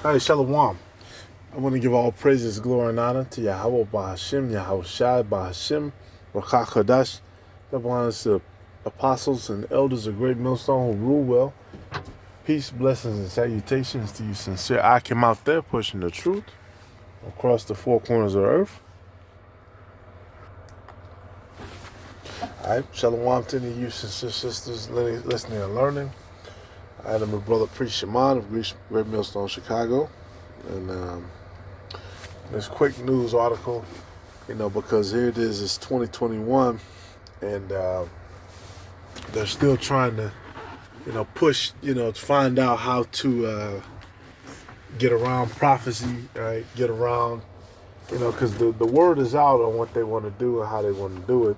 Hey, Shalom. I want to give all praises, glory, and honor to Yahweh Bahashim, Yahweh Shai Bahashim, Rakah Kodash. Double honors to apostles and elders of Great Millstone who rule well. Peace, blessings, and salutations to you sincere Akim out there pushing the truth across the four corners of the earth. All right, Shalom to any of you sincere sisters listening and learning. I am my brother Priest Shimon of Great Millstone, Chicago. And this quick news article, because here it is, it's 2021, and they're still trying to, push, to find out how to get around prophecy, right? Get around, because the word is out on what they want to do and how they want to do it.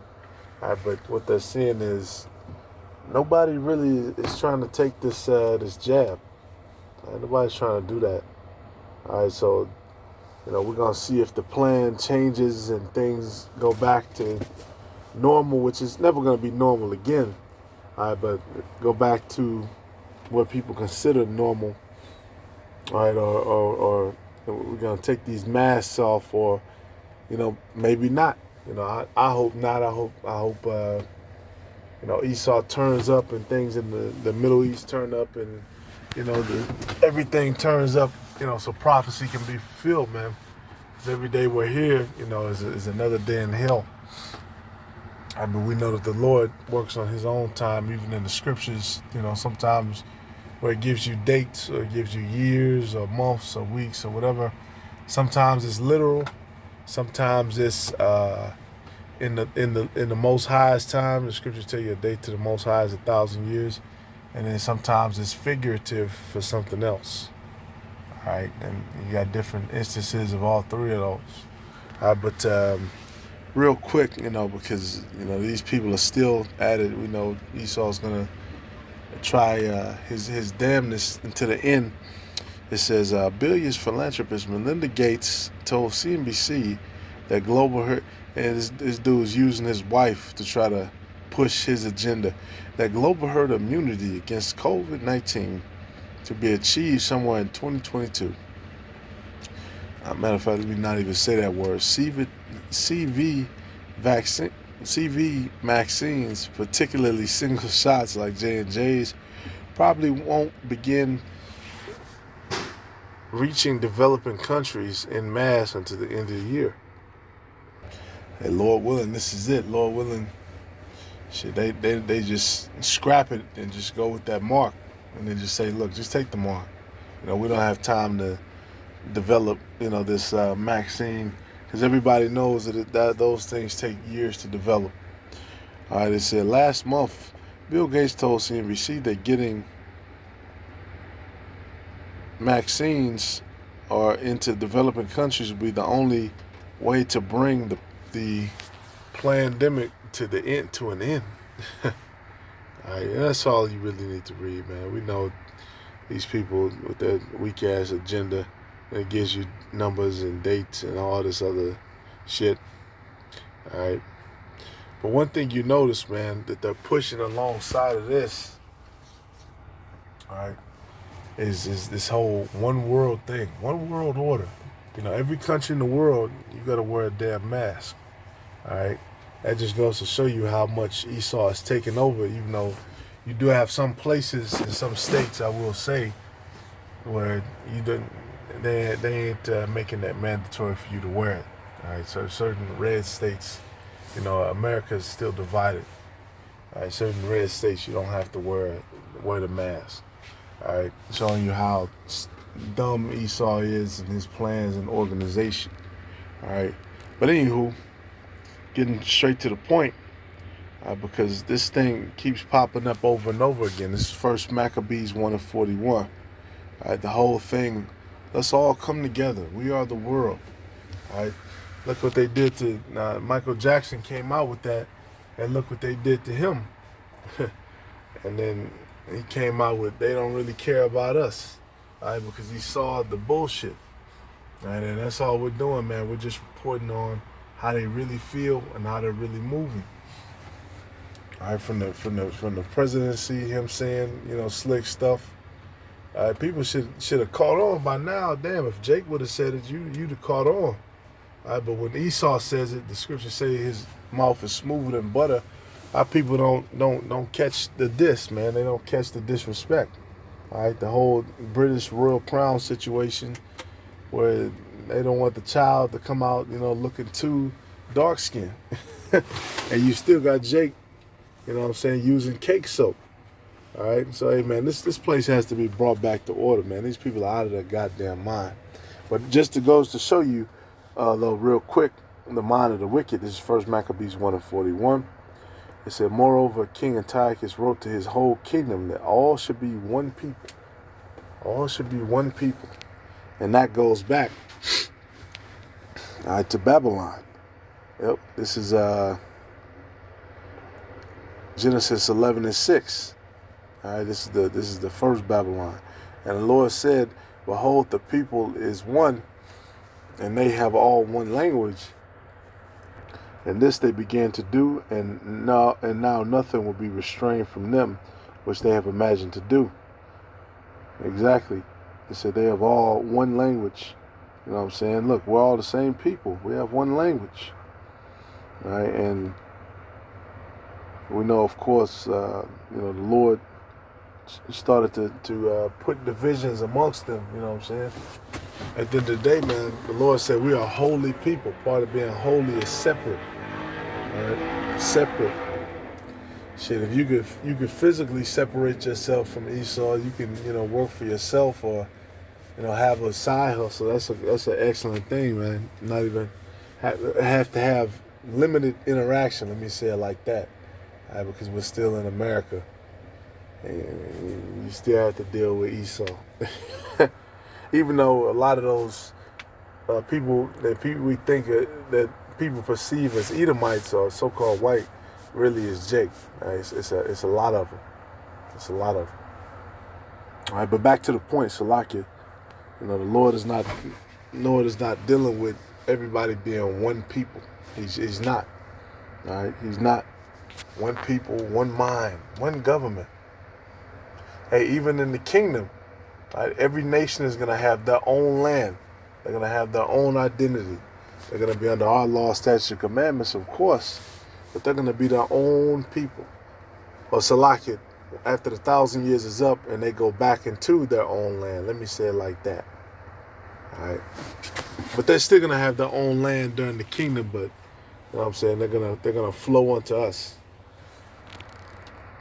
Right? But what they're seeing is nobody really is trying to take this jab. Right? Nobody's trying to do that. All right, so we're going to see if the plan changes and things go back to normal, which is never going to be normal again. All right, but go back to what people consider normal. All right, or we're going to take these masks off, or, maybe not. I hope not. I hope Esau turns up and things in the Middle East turn up and, everything turns up, so prophecy can be fulfilled, man. Because every day we're here, is another day in hell. I mean, we know that the Lord works on his own time, even in the scriptures, sometimes where it gives you dates or it gives you years or months or weeks or whatever. Sometimes it's literal. Sometimes it's in the Most High's time. The scriptures tell you a date to the Most High is 1,000 years. And then sometimes it's figurative for something else. All right, and you got different instances of all three of those. But real quick, because these people are still at it. We know Esau's gonna try his damnness until the end. It says Billions philanthropist Melinda Gates told CNBC that global hurt, and this dude's using his wife to try to push his agenda, that global herd immunity against COVID-19 to be achieved somewhere in 2022. Matter of fact, let me not even say that word. CV vaccines, particularly single shots like J&J's, probably won't begin reaching developing countries en masse until the end of the year. Hey, Lord willing, this is it. Lord willing, shit, they just scrap it and just go with that mark. And then just say, look, just take the mark. We don't have time to develop, this vaccine, because everybody knows that those things take years to develop. All right, it said last month, Bill Gates told CNBC that getting vaccines or into developing countries would be the only way to bring the pandemic to an end. All right, that's all you really need to read, man. We know these people with their weak-ass agenda, and it gives you numbers and dates and all this other shit. All right. But one thing you notice, man, that they're pushing alongside of this, all right, is this whole one world thing, one world order. Every country in the world, you got to wear a damn mask. All right. That just goes to show you how much Esau is taking over, even though you do have some places in some states, I will say, where they ain't making that mandatory for you to wear it. All right, so certain red states, America is still divided. All right, certain red states you don't have to wear the mask. All right, showing you how dumb Esau is and his plans and organization. All right, but anywho, getting straight to the point, because this thing keeps popping up over and over again. This is First Maccabees 1:41. All right, the whole thing. Let's all come together. We are the world. All right, look what they did to Michael Jackson. Came out with that, and look what they did to him. And then he came out with they don't really care about us, all right, because he saw the bullshit. All right, and that's all we're doing, man. We're just reporting on how they really feel and how they're really moving. All right, from the presidency, him saying, slick stuff, People should have caught on by now. Damn, if Jake would have said it, you'd have caught on. But when Esau says it, the scriptures say his mouth is smoother than butter. Our people don't catch the diss, man. They don't catch the disrespect. All right, the whole British Royal Crown situation, where they don't want the child to come out, looking too dark skinned, and you still got Jake, using cake soap. All right, so hey man, this place has to be brought back to order, man. These people are out of their goddamn mind. But just to goes to show you, though, real quick, the mind of the wicked. This is First Maccabees 1:41. It said, moreover, King Antiochus wrote to his whole kingdom that all should be one people. All should be one people, and that goes back, all right, to Babylon. Yep, this is Genesis 11:6. All right, this is the first Babylon. And the Lord said, behold, the people is one, and they have all one language. And this they began to do, and now nothing will be restrained from them, which they have imagined to do. Exactly. They said they have all one language. You know what I'm saying? Look, we're all the same people. We have one language. All right, and we know, of course, the Lord started to put divisions amongst them, you know what I'm saying? At the end of the day, man, the Lord said we are holy people. Part of being holy is separate. All right? Separate. Shit, if you could physically separate yourself from Esau, you can, work for yourself or, have a side hustle. That's an excellent thing, man. Not even have to have limited interaction, let me say it like that. All right, because we're still in America. And you still have to deal with Esau. Even though a lot of those people we think that people perceive as Edomites or so-called white really is Jake. Right? It's a lot of them. It's a lot of them. All right, but back to the point, Salakia. The Lord is not dealing with everybody being one people. He's not. All right, he's not. One people, one mind, one government. Hey, even in the kingdom, right, every nation is going to have their own land. They're going to have their own identity. They're going to be under our law, statutes, and commandments, of course, but they're going to be their own people. Or Salakit, after the 1,000 years is up and they go back into their own land. Let me say it like that. All right. But they're still going to have their own land during the kingdom, but you know what I'm saying? They're gonna flow unto us.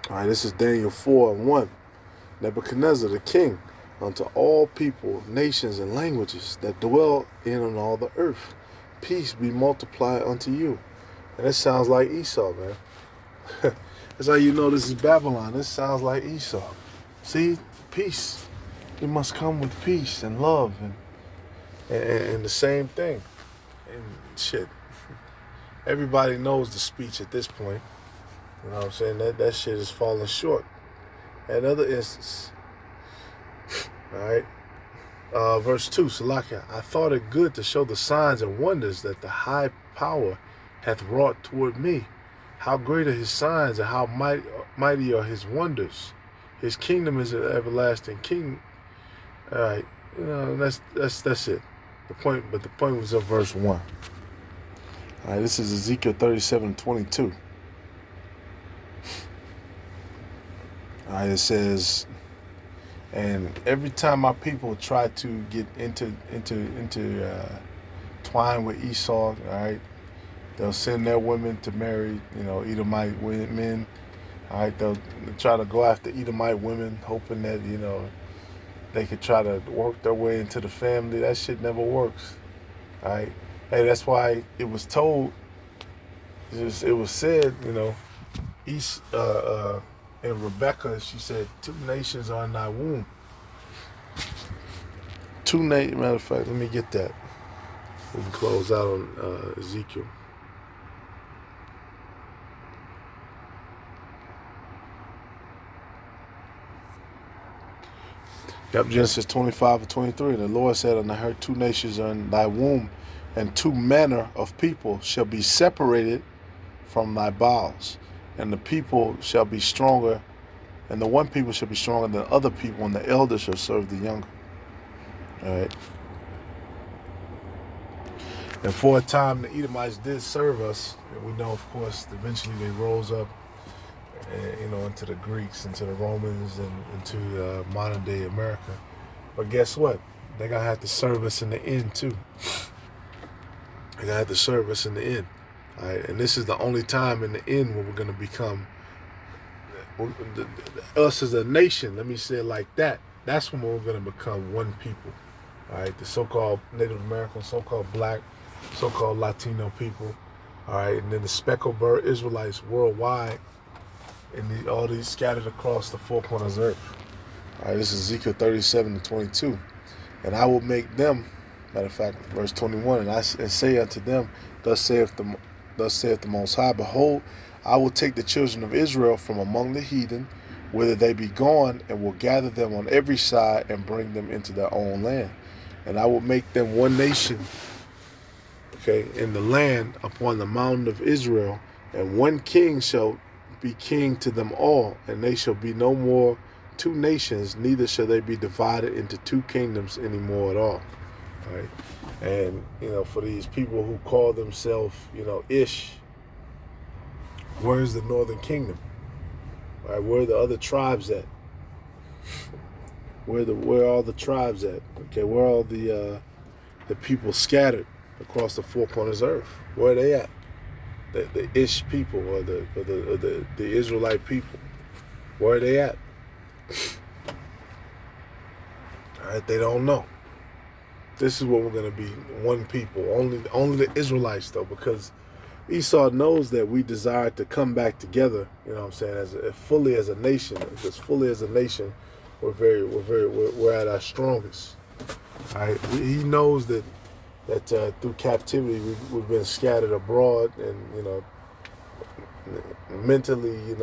All right, this is Daniel 4:1. Nebuchadnezzar, the king, unto all people, nations, and languages that dwell in on all the earth, peace be multiplied unto you. And this sounds like Esau, man. That's how you know this is Babylon. This sounds like Esau. See, peace. You must come with peace and love and the same thing. And shit. Everybody knows the speech at this point. You know what I'm saying? That shit is falling short. At other instances. Alright. Verse 2, Salakia, I thought it good to show the signs and wonders that the high power hath wrought toward me. How great are his signs and how mighty are his wonders. His kingdom is an everlasting king. Alright. That's it. The point was in verse 1. Alright, this is Ezekiel 37:22. Alright, it says, and every time my people try to get into twine with Esau, alright, they'll send their women to marry, Edomite men. Alright, they'll try to go after Edomite women, hoping that, they could try to work their way into the family. That shit never works. Alright. Hey, that's why it was told, it was said, and Rebecca, she said, 2 nations are in thy womb. Matter of fact, let me get that. We can close out on Ezekiel. Yep, Genesis 25:23. The Lord said unto her, 2 nations are in thy womb, and 2 manner of people shall be separated from thy bowels, and the people shall be stronger And the one people shall be stronger than other people, and the elder shall serve the younger. All right. And for a time, the Edomites did serve us. And we know, of course, eventually they rose up, into the Greeks, into the Romans, and into modern day America. But guess what? They're going to have to serve us in the end, too. They're going to have to serve us in the end. All right? And this is the only time in the end when we're going to become, us as a nation, let me say it like that. That's when we're going to become one people. All right? The so-called Native American, so-called black, so-called Latino people. All right? And then the speckled bird Israelites worldwide, and all these scattered across the four corners of earth. All right, this is Ezekiel 37-22. And I will make them, matter of fact, verse 21, and say unto them, thus saith the Most High, behold, I will take the children of Israel from among the heathen, whither they be gone, and will gather them on every side, and bring them into their own land. And I will make them one nation, okay, in the land upon the mountain of Israel, and one king shall be king to them all, and they shall be no more two nations, neither shall they be divided into two kingdoms anymore at all. All right? And, for these people who call themselves, Ish, where's the northern kingdom? All right, where are the other tribes at? Where are all the tribes at? Okay, where are all the people scattered across the four corners of earth? Where are they at? The Ish people, or the Israelite people, where are they at? All right, they don't know. This is what we're going to be, one people, only the Israelites, though, because Esau knows that we desire to come back together. You know what I'm saying? As fully as a nation, because fully as a nation, we're at our strongest. All right, he knows that through captivity we've been scattered abroad, and mentally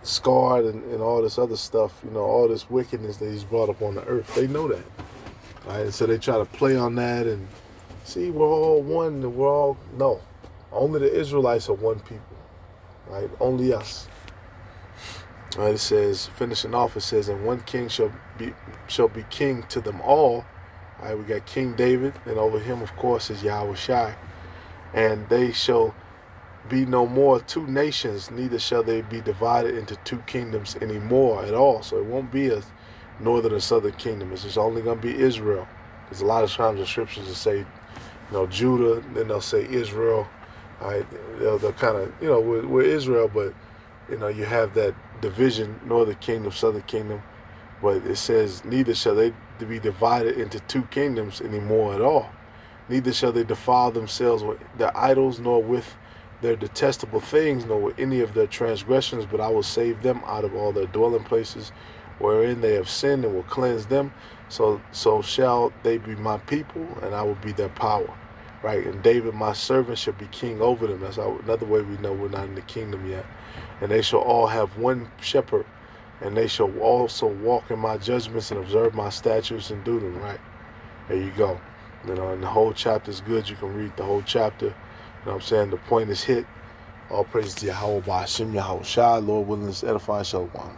scarred, and all this other stuff, all this wickedness that he's brought up on the earth. They know that. All right, and so they try to play on that and see, we're all one, and no, only the Israelites are one people. Right, only us. All right, it says, finishing off, it says, and one king shall be king to them all. All right, we got King David, and over him, of course, is Yahweh Shai. And they shall be no more two nations, neither shall they be divided into two kingdoms anymore at all. So it won't be a northern and southern kingdom. It's just only going to be Israel. There's a lot of times in scriptures that say, Judah, then they'll say Israel. All right, they'll kind of, we're Israel, but, you have that division, northern kingdom, southern kingdom. But it says, neither shall they be divided into two kingdoms anymore at all. Neither shall they defile themselves with their idols, nor with their detestable things, nor with any of their transgressions, but I will save them out of all their dwelling places wherein they have sinned, and will cleanse them. So shall they be my people, and I will be their power. Right? And David, my servant, shall be king over them. That's another way we know we're not in the kingdom yet. And they shall all have one shepherd, and they shall also walk in my judgments and observe my statutes and do them. Right? There you go. And the whole chapter is good. You can read the whole chapter. You know what I'm saying? The point is hit. All praise to Yahweh, Ba'ashem, Yahweh Shai, Lord willing, is edifying, Shalom.